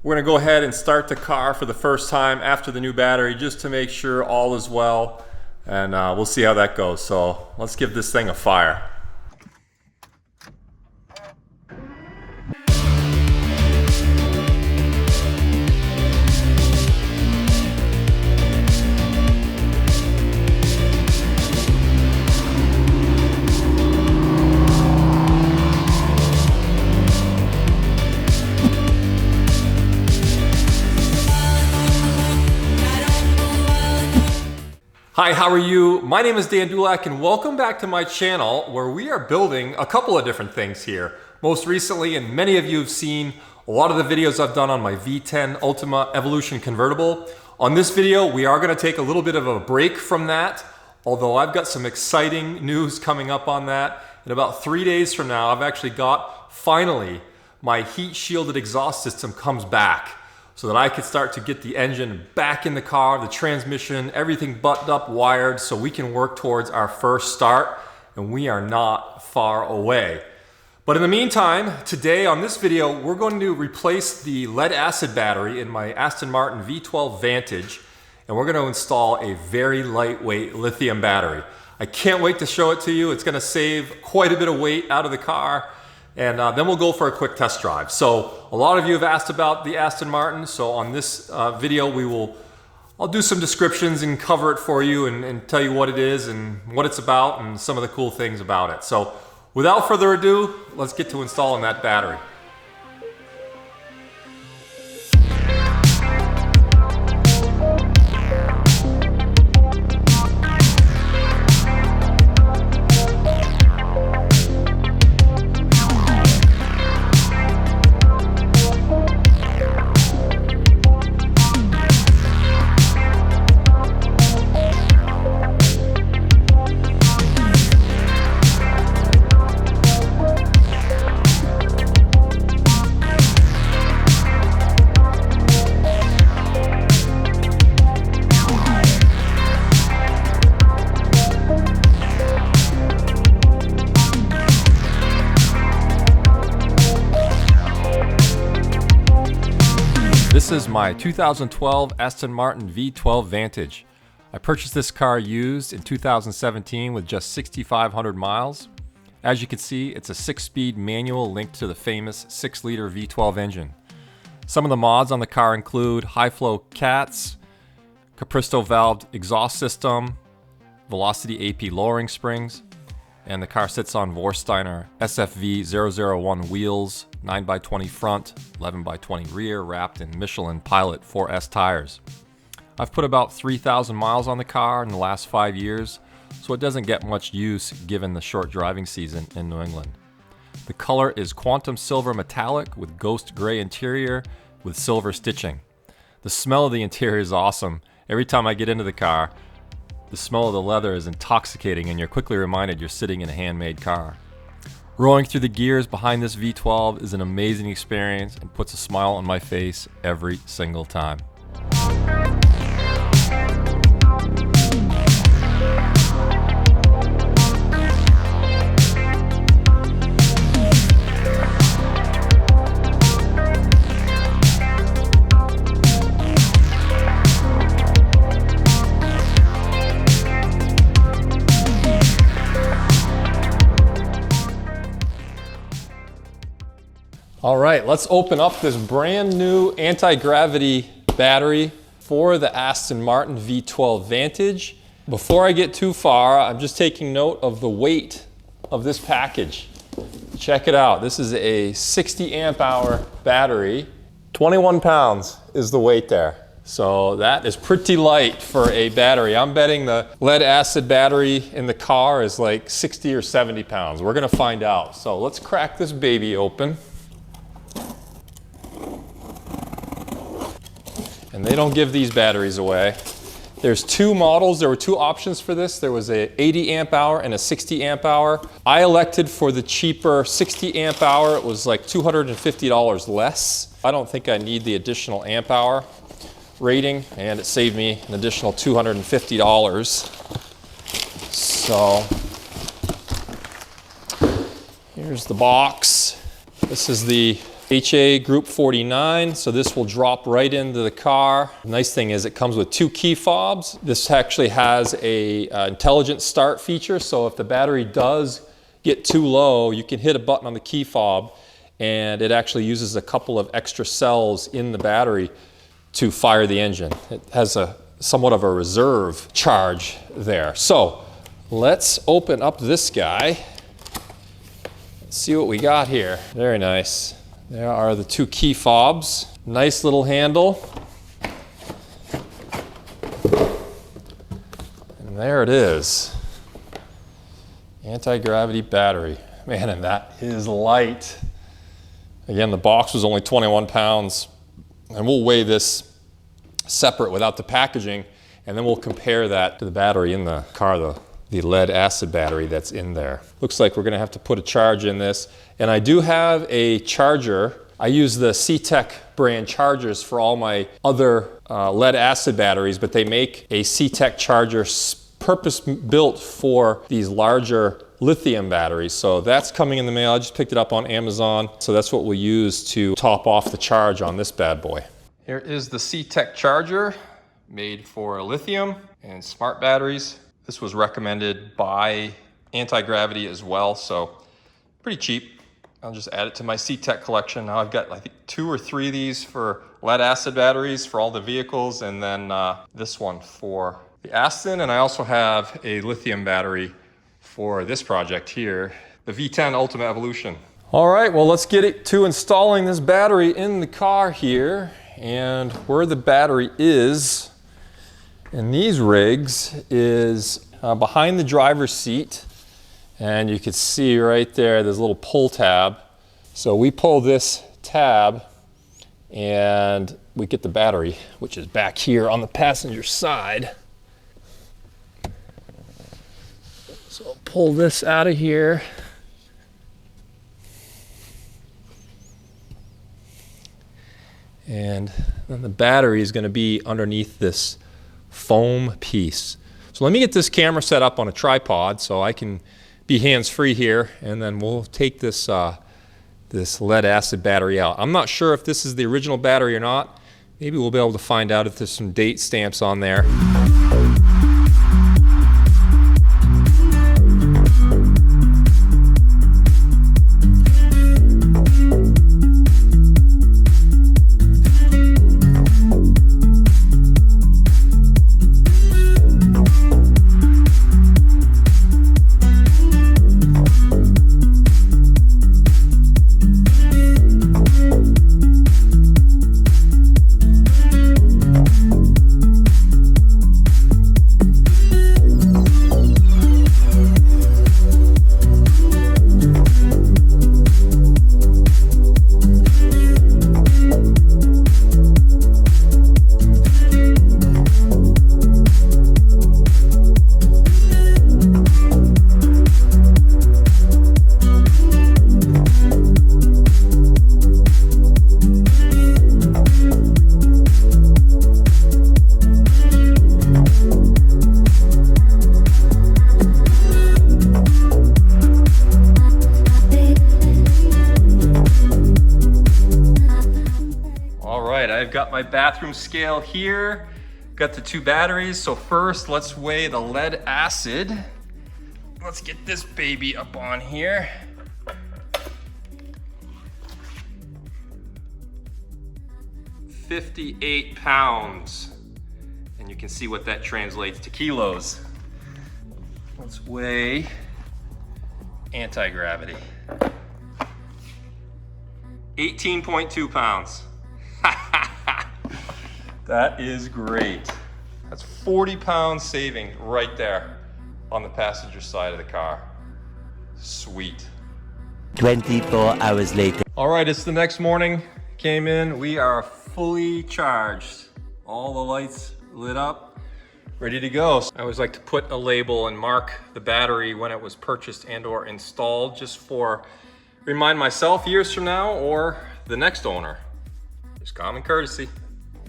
We're going to go ahead and start the car for the first time after the new battery just to make sure all is well, and we'll see how that goes. So let's give this thing a fire. Hi, how are you? My name is Dan Dulac and welcome back to my channel where we are building a couple of different things here. Most recently, and many of you have seen a lot of the videos I've done on my V10 Ultima Evolution convertible. On this video, we are going to take a little bit of a break from that, although I've got some exciting news coming up on that. In about 3 days from now, I've actually got, finally, my heat shielded exhaust system comes back, so that I could start to get the engine back in the car, the transmission, everything buttoned up, wired, so we can work towards our first start, and we are not far away. But in the meantime, today on this video, we're going to replace the lead acid battery in my Aston Martin V12 Vantage, and we're going to install a very lightweight lithium battery. I can't wait to show it to you. It's going to save quite a bit of weight out of the car. And then we'll go for a quick test drive. So a lot of you have asked about the Aston Martin. So on this video, I'll do some descriptions and cover it for you and tell you what it is and what it's about and some of the cool things about it. So without further ado, let's get to installing that battery. This is my 2012 Aston Martin V12 Vantage. I purchased this car used in 2017 with just 6,500 miles. As you can see, it's a 6-speed manual linked to the famous 6-liter V12 engine. Some of the mods on the car include high-flow cats, Capristo valved exhaust system, Velocity AP lowering springs, and the car sits on Vorsteiner SFV 001 wheels, 9x20 front, 11x20 rear, wrapped in Michelin Pilot 4S tires. I've put about 3,000 miles on the car in the last 5 years, so it doesn't get much use given the short driving season in New England. The color is quantum silver metallic with ghost gray interior with silver stitching. The smell of the interior is awesome. Every time I get into the car, the smell of the leather is intoxicating and you're quickly reminded you're sitting in a handmade car. Rolling through the gears behind this V12 is an amazing experience and puts a smile on my face every single time. All right, let's open up this brand new anti-gravity battery for the Aston Martin V12 Vantage. Before I get too far, I'm just taking note of the weight of this package. Check it out. This is a 60 amp hour battery. 21 pounds is the weight there. So that is pretty light for a battery. I'm betting the lead acid battery in the car is like 60 or 70 pounds. We're gonna find out. So let's crack this baby open. And they don't give these batteries away. There's two models. There were two options for this. There was a 80 amp hour and a 60 amp hour. I elected for the cheaper 60 amp hour. It was like $250 less. I don't think I need the additional amp hour rating, and it saved me an additional $250. So here's the box. This is the HA Group 49, so this will drop right into the car. The nice thing is it comes with 2 key fobs. This actually has a intelligent start feature, so if the battery does get too low, you can hit a button on the key fob and it actually uses a couple of extra cells in the battery to fire the engine. It has somewhat of a reserve charge there. So let's open up this guy. Let's see what we got here. Very nice. There are the 2 key fobs. Nice little handle. And there it is. Anti-gravity battery. Man, and that is light. Again, the box was only 21 pounds. And we'll weigh this separate without the packaging, and then we'll compare that to the battery in the car, the lead acid battery that's in there. Looks like we're gonna have to put a charge in this. And I do have a charger. I use the C-Tech brand chargers for all my other lead acid batteries, but they make a C-Tech charger purpose built for these larger lithium batteries. So that's coming in the mail. I just picked it up on Amazon. So that's what we'll use to top off the charge on this bad boy. Here is the C-Tech charger made for lithium and smart batteries. This was recommended by AntiGravity as well, so pretty cheap. I'll just add it to my C-Tech collection. Now I've got, I think, 2 or 3 of these for lead acid batteries for all the vehicles, and then this one for the Aston, and I also have a lithium battery for this project here, the V10 Ultimate Evolution. All right, well, let's get it to installing this battery in the car here, and where the battery is in these rigs is behind the driver's seat. And you can see right there, there's a little pull tab. So we pull this tab and we get the battery, which is back here on the passenger side. So I'll pull this out of here. And then the battery is going to be underneath this foam piece. So let me get this camera set up on a tripod so I can be hands-free here, and then we'll take this this lead acid battery out. I'm not sure if this is the original battery or not. Maybe we'll be able to find out if there's some date stamps on there. I've got my bathroom scale here, got the 2 batteries. So first, let's weigh the lead acid. Let's get this baby up on here. $58 pounds. And you can see what that translates to kilos. Let's weigh anti-gravity. 18.2 pounds. That is great. That's 40 pounds saving right there on the passenger side of the car. Sweet. 24 hours later. All right, it's the next morning. Came in, we are fully charged. All the lights lit up, ready to go. I always like to put a label and mark the battery when it was purchased and or installed, just for remind myself years from now or the next owner. Just common courtesy.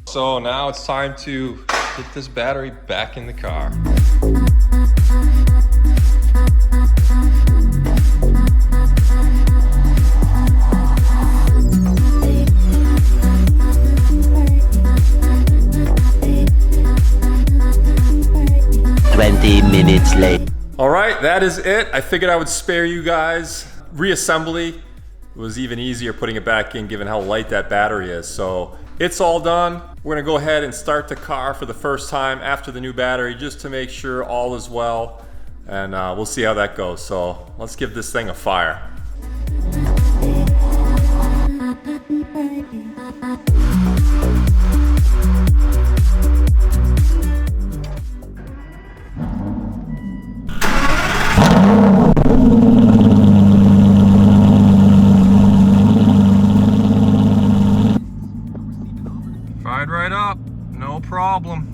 So now it's time to get this battery back in the car. 30 minutes later. All right, that is it. I figured I would spare you guys. Reassembly was even easier putting it back in given how light that battery is. So it's all done. We're gonna go ahead and start the car for the first time after the new battery just to make sure all is well. And we'll see how that goes. So let's give this thing a fire. Fired right up, no problem.